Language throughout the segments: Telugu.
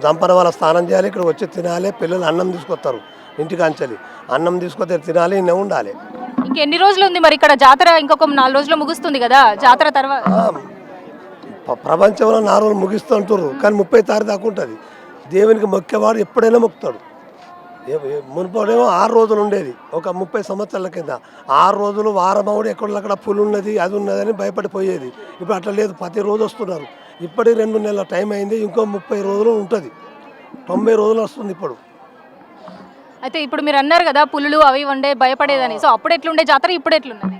జంపన వాళ్ళ స్నానం చేయాలి, ఇక్కడ వచ్చి తినాలి, పిల్లలు అన్నం తీసుకొస్తారు ఇంటికాంచలి, అన్నం తీసుకొస్తే తినాలి, ఇన్నే ఉండాలి. ఇంకెన్ని రోజులు ఉంది మరి ఇక్కడ జాతర? ఇంకొక 4 రోజులు ముగుస్తుంది కదా జాతర తర్వాత. ప్రపంచంలో 4 రోజులు ముగిస్తూ అంటారు, కానీ 30 తారీఖు దాకా ఉంటుంది. దేవునికి మొక్కేవాడు ఎప్పుడైనా మొక్కుతాడు. మునుపడేమో 6 రోజులు ఉండేది, ఒక 30 సంవత్సరాల కింద 6 రోజులు వారమవుడు ఎక్కడక్కడ పులి ఉన్నది అది ఉన్నదని భయపడిపోయేది. ఇప్పుడు అట్లా లేదు, ప్రతి రోజు వస్తున్నారు. ఇప్పటికి 2 నెలల టైం అయింది, ఇంకో 30 రోజులు ఉంటుంది, 90 రోజులు వస్తుంది ఇప్పుడు. అయితే ఇప్పుడు మీరు అన్నారు కదా పులులు అవి ఉండే భయపడేదని, సో అప్పుడు ఎట్లుండే జాతర, ఇప్పుడు ఎట్లున్నది?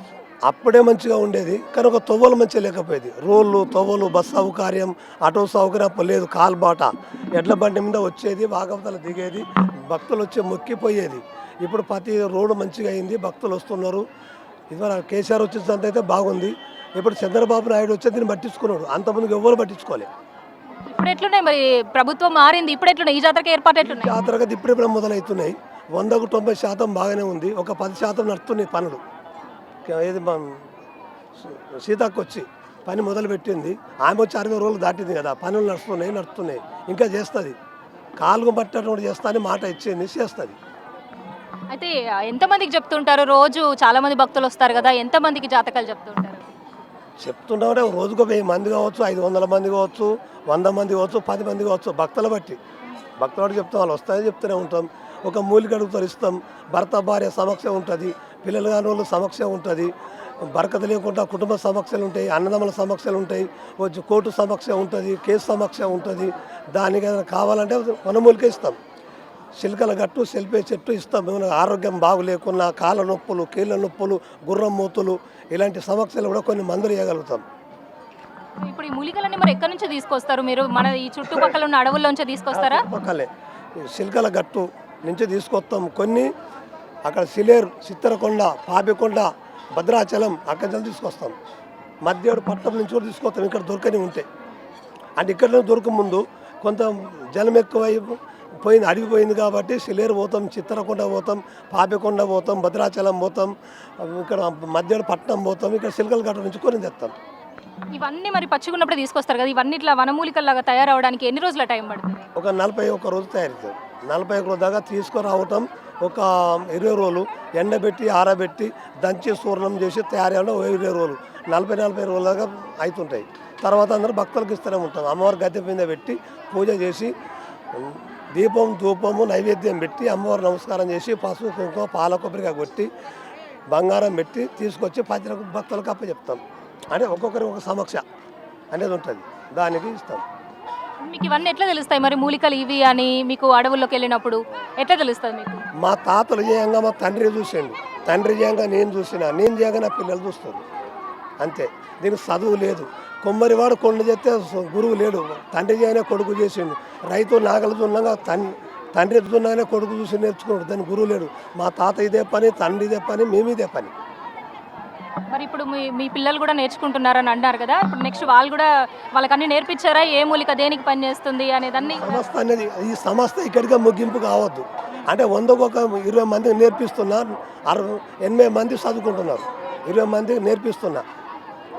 అప్పుడే మంచిగా ఉండేది, కానీ ఒక తొవ్వలు మంచిగా లేకపోయేది. రోడ్లు తొవ్వలు బస్ సౌకర్యం ఆటో సౌకర్యం లేదు, కాల్బాట ఎడ్ల బండి మీద వచ్చేది, వాగవతల దిగేది, భక్తులు వచ్చి మొక్కిపోయేది. ఇప్పుడు ప్రతి రోడ్డు మంచిగా అయింది, భక్తులు వస్తున్నారు. ఇదివరకు కేసీఆర్ వచ్చేసంత అయితే బాగుంది. ఇప్పుడు చంద్రబాబు నాయుడు వచ్చి దీన్ని పట్టించుకున్నాడు, అంతమందికి ఎవరు పట్టించుకోలే. ఇప్పుడు ఎట్లున్నాయి మరి? ప్రభుత్వం మారింది, ఇప్పుడు ఎట్లున్నాయి? ఈ జాతరకి ఏర్పాటు ఎట్లున్నాయి? జాతరగా ఇప్పుడే మొదలవుతున్నాయి. 100కు 90% బాగానే ఉంది, ఒక 10% నడుస్తున్నాయి పనులు. ఏది సీతకు వచ్చి పని మొదలు పెట్టింది, ఆమె వచ్చి 60 రోజులు దాటింది కదా, పనులు నడుస్తున్నాయి, ఇంకా చేస్తుంది. కాలుగు పట్టినటువంటి చేస్తా అని మాట ఇచ్చింది, చేస్తుంది. అయితే ఎంతమందికి చెప్తుంటారు? రోజు చాలా మంది భక్తులు వస్తారు కదా, ఎంతమందికి జాతకాలు చెప్తుంటారు? చెప్తుంటే రోజుకు 1000 మంది కావచ్చు, 500 మంది కావచ్చు, 100 మంది కావచ్చు, 10 మంది కావచ్చు, భక్తుల బట్టి చెప్తాం. వాళ్ళు వస్తాయని చెప్తూనే ఉంటాం. ఒక మూలిక అడుగుతారు, ఇస్తాం. భర్త భార్య సమస్య ఉంటుంది, పిల్లలు కాని వాళ్ళు సమస్య ఉంటుంది, బరకత లేకుండా కుటుంబ సమస్యలు ఉంటాయి, అన్నదమ్ముల సమస్యలు ఉంటాయి, వచ్చి కోర్టు సమస్య ఉంటుంది, కేసు సమస్య ఉంటుంది. దానికి ఏదైనా కావాలంటే వనమూలిక ఇస్తాం. చిలకల గట్టు సెల్పే చెట్టు ఇస్తాం. ఏమైనా ఆరోగ్యం బాగులేకున్నా, కాళ్ళ నొప్పులు, కీళ్ళ నొప్పులు, గుర్రం మూతులు, ఇలాంటి సమస్యలు కూడా కొన్ని మందులు ఇవ్వగలుగుతాం. ఇప్పుడు ఈ మూలికలన్నీ మరి ఎక్కడి నుంచి తీసుకొస్తారు మీరు? మన ఈ చుట్టుపక్కల ఉన్న అడవుల్లోంచి తీసుకొస్తారా? పక్కలే చిలకల గట్టు నుంచి తీసుకొస్తాం. కొన్ని అక్కడ సిలేరు, చిత్తరకొండ, పాపికొండ, భద్రాచలం అక్కడి నుంచి తీసుకొస్తాం. మధ్యడు పట్టణం నుంచి కూడా తీసుకొస్తాం, ఇక్కడ దొరకని ఉంటే. అంటే ఇక్కడ దొరక ముందు కొంత జలం ఎక్కువ పోయింది, అడిగిపోయింది కాబట్టి సిలేరు పోతాం, చిత్తరకొండ పోతాం, పాపికొండ పోతాం, భద్రాచలం పోతాం, ఇక్కడ మధ్యడు పట్టణం పోతాం, ఇక్కడ చిలకల గట్ట నుంచి కొని తెస్తాం. ఇవన్నీ మరి పచ్చిగున్నప్పుడు తీసుకొస్తారు కదా, ఇవన్నీ ఇట్లా వనమూలికల్లాగా తయారవడానికి ఎన్ని రోజుల టైం పడుతుంది? ఒక 41 రోజు తయారవుతుంది. 41 రోజు దాకా తీసుకురావటం ఒక 20 రోజులు ఎండబెట్టి ఆరబెట్టి దంచి సూర్ణం చేసి తయారవడం 20 రోజులు, 40 రోజుల దాకా అవుతుంటాయి. తర్వాత అందరూ భక్తులకు ఇస్తూనే ఉంటాం. అమ్మవారి గద్దె మీద పెట్టి పూజ చేసి దీపం ధూపము నైవేద్యం పెట్టి అమ్మవారు నమస్కారం చేసి పసుపు కుంకుమ పాల కొబ్బరిగా కొట్టి బంగారం పెట్టి తీసుకొచ్చి భక్తులకు అప్పచెప్తాం. అంటే ఒక్కొక్కరికి ఒక సమస్య అనేది ఉంటుంది, దానికి ఇస్తాం. మీకు ఇవన్నీ ఎట్లా తెలుస్తాయి మరి? మూలికలు ఇవి అని మీకు అడవుల్లోకి వెళ్ళినప్పుడు ఎట్లా తెలుస్తుంది మీకు? మా తాతలు చేయంగా మా తండ్రి చూసిండు, తండ్రి చేయంగా నేను చూసిన, నేను చేయగా నా పిల్లలు చూస్తారు. అంతే, దీనికి చదువు లేదు. కొమ్మరివాడు కొండ చేస్తే గురువు లేడు, తండ్రి చేయనే కొడుకు చేసిండు. రైతు నాగలు దున్నగా తండ్రి దున్నగానే కొడుకు చూసి నేర్చుకున్నాడు, దానికి గురువు లేడు. మా తాత ఇదే పని, తండ్రి ఇదే పని, మేము ఇదే పని. మరి ఇప్పుడు మీ పిల్లలు కూడా నేర్చుకుంటున్నారని అన్నారు కదా, ఇప్పుడు నెక్స్ట్ వాళ్ళు కూడా వాళ్ళకన్నీ నేర్పించారా? ఏ మూలిక దేనికి పని చేస్తుంది అనేదాన్ని? సంస్థ అనేది ఈ సంస్థ ఇక్కడిగా ముగింపు కావద్దు. అంటే 100కు ఒక 20 మందికి నేర్పిస్తున్నారు, 80 మంది చదువుకుంటున్నారు, 20 మందికి నేర్పిస్తున్నా,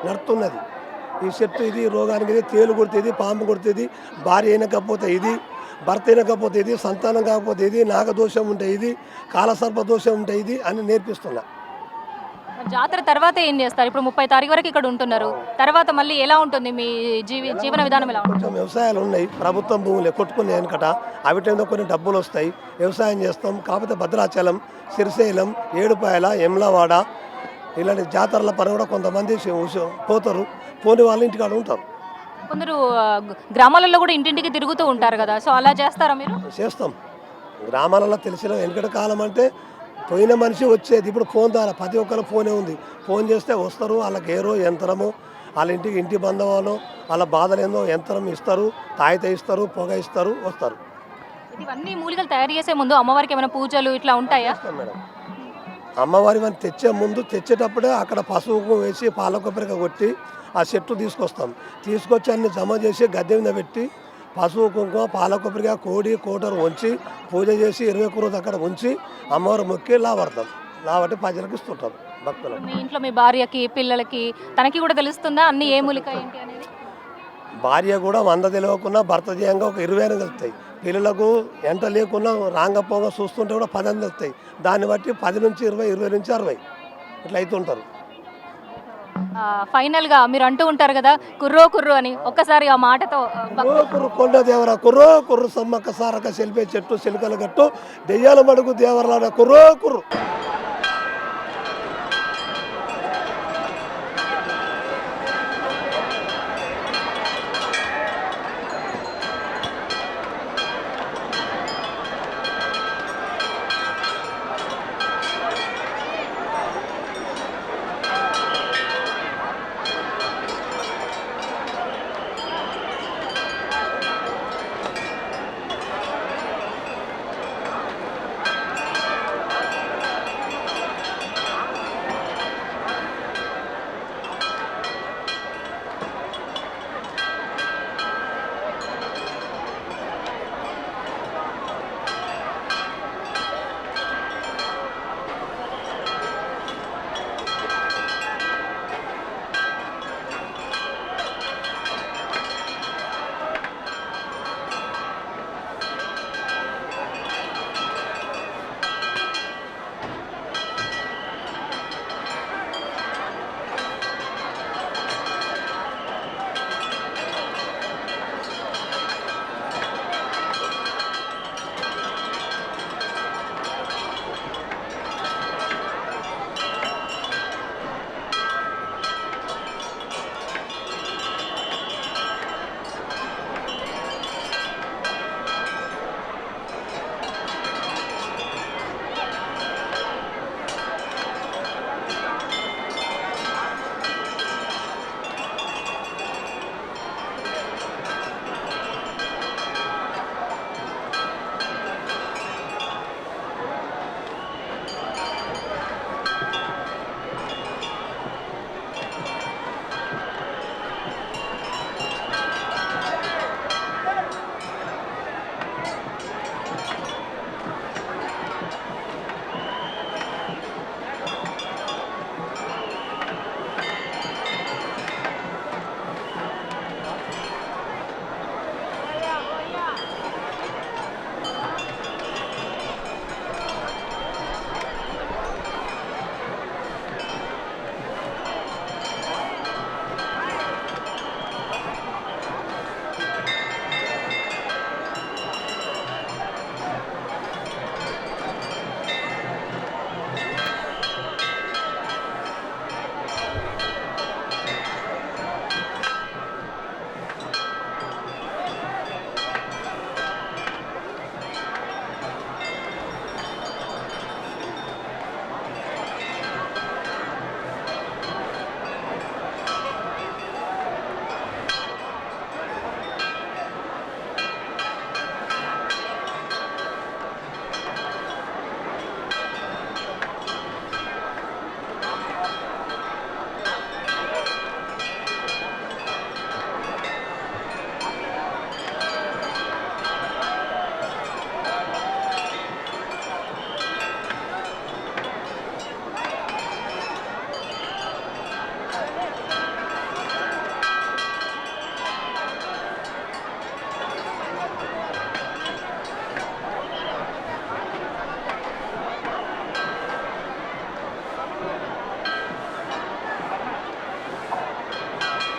నడుతున్నది. ఈ చెట్టు ఇది రోగానికి ఇది, తేలు కొడుతుంది, పాము కొడుతుంది, భార్య అయినకపోతే ఇది, భర్త అయినకపోతే ఇది, సంతానం కాకపోతే ఇది, నాగదోషం ఉంటే ఇది, కాలసర్ప దోషం ఉంటే ఇది అని నేర్పిస్తున్నా. జాతర తర్వాత ఏం చేస్తారు? ఇప్పుడు 30 తారీఖు వరకు ఇక్కడ ఉంటున్నారు, తర్వాత మళ్ళీ ఎలా ఉంటుంది మీ జీవన విధానం? ఎలా ఉంటుంది? కొంచెం వ్యవసాయాలు ఉన్నాయి, ప్రభుత్వం భూములు కొట్టుకునే వెనకట, అవిటేందో కొన్ని డబ్బులు వస్తాయి, వ్యవసాయం చేస్తాం. కాకపోతే భద్రాచలం, శ్రీశైలం, ఏడుపాయల, ఎమ్లవాడ ఇలాంటి జాతరల పని కూడా కొంతమంది పోతారు, పోని వాళ్ళ ఇంటికాడ ఉంటారు. కొందరు గ్రామాలలో కూడా ఇంటింటికి తిరుగుతూ ఉంటారు కదా, సో అలా చేస్తారా మీరు? చేస్తాం. గ్రామాలలో తెలిసిన వెనకటి కాలం అంటే పోయిన మనిషి వచ్చేది, ఇప్పుడు ఫోన్ ద్వారా ప్రతి ఒక్కరు ఫోనే ఉంది, ఫోన్ చేస్తే వస్తారు. వాళ్ళకి ఏరో యంత్రము, వాళ్ళ ఇంటి బంధువులు వాళ్ళ బాధలు ఏందో యంత్రం ఇస్తారు, తాయిత ఇస్తారు, పొగ ఇస్తారు, వస్తారు. ఇవన్నీ మూలికలు తయారు చేసే ముందు అమ్మవారికి ఏమైనా పూజలు ఇట్లా ఉంటాయా? మేడం, అమ్మవారి మనం తెచ్చే ముందు తెచ్చేటప్పుడే అక్కడ పసుపు వేసి పాల కొబ్బరిగా కొట్టి ఆ చెట్టు తీసుకొస్తాం. తీసుకొచ్చి అన్ని జమ చేసి గద్దె మీద పెట్టి పసుపు కుంకుమ పాల కొబ్బరిగా కోడి కోటరు ఉంచి పూజ చేసి 21 రోజు అక్కడ ఉంచి అమ్మవారు మొక్కి లావడతాం. లావట్టి ప్రజలకు ఇస్తుంటాం భక్తులు. మీ ఇంట్లో మీ భార్యకి పిల్లలకి తనకి కూడా తెలుస్తుందా అన్ని ఏ మూలిక ఏంటి అనేది? భార్య కూడా 100 తెలియకున్నా భర్త చేయంగా ఒక 20 తెలుస్తాయి. పిల్లలకు ఎంట లేకుండా రాంగపోగా చూస్తుంటే కూడా 10 అందుతాయి. దాన్ని బట్టి 10 నుంచి 20, 20 నుంచి 60 ఇట్లా అవుతుంటారు. ఫైనల్గా మీరు అంటూ ఉంటారు కదా కుర్రో కుర్రో అని, ఒక్కసారి ఆ మాటతో కుర్రో కుర్రు కొండ దేవర కుర్రో కుర్రు సమ్మక్క సారక సెలిపే చెట్టు సిలికల గట్టు దెయ్యాల మడుగు దేవరలాడ కుర్రో కుర్రు.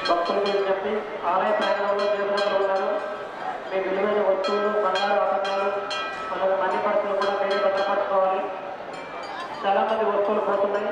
భక్తులు చెప్పి ఆలయ ప్రయాణంలో దేవుళ్ళు ఉన్నారు. మీ విలువైన వస్తువులు, బంగారు ఆభరణాలు, అలాగే మనీ పర్సులు కూడా మీరే భద్రపరచుకోవాలి. చాలా మంది వస్తువులు పోతున్నాయి.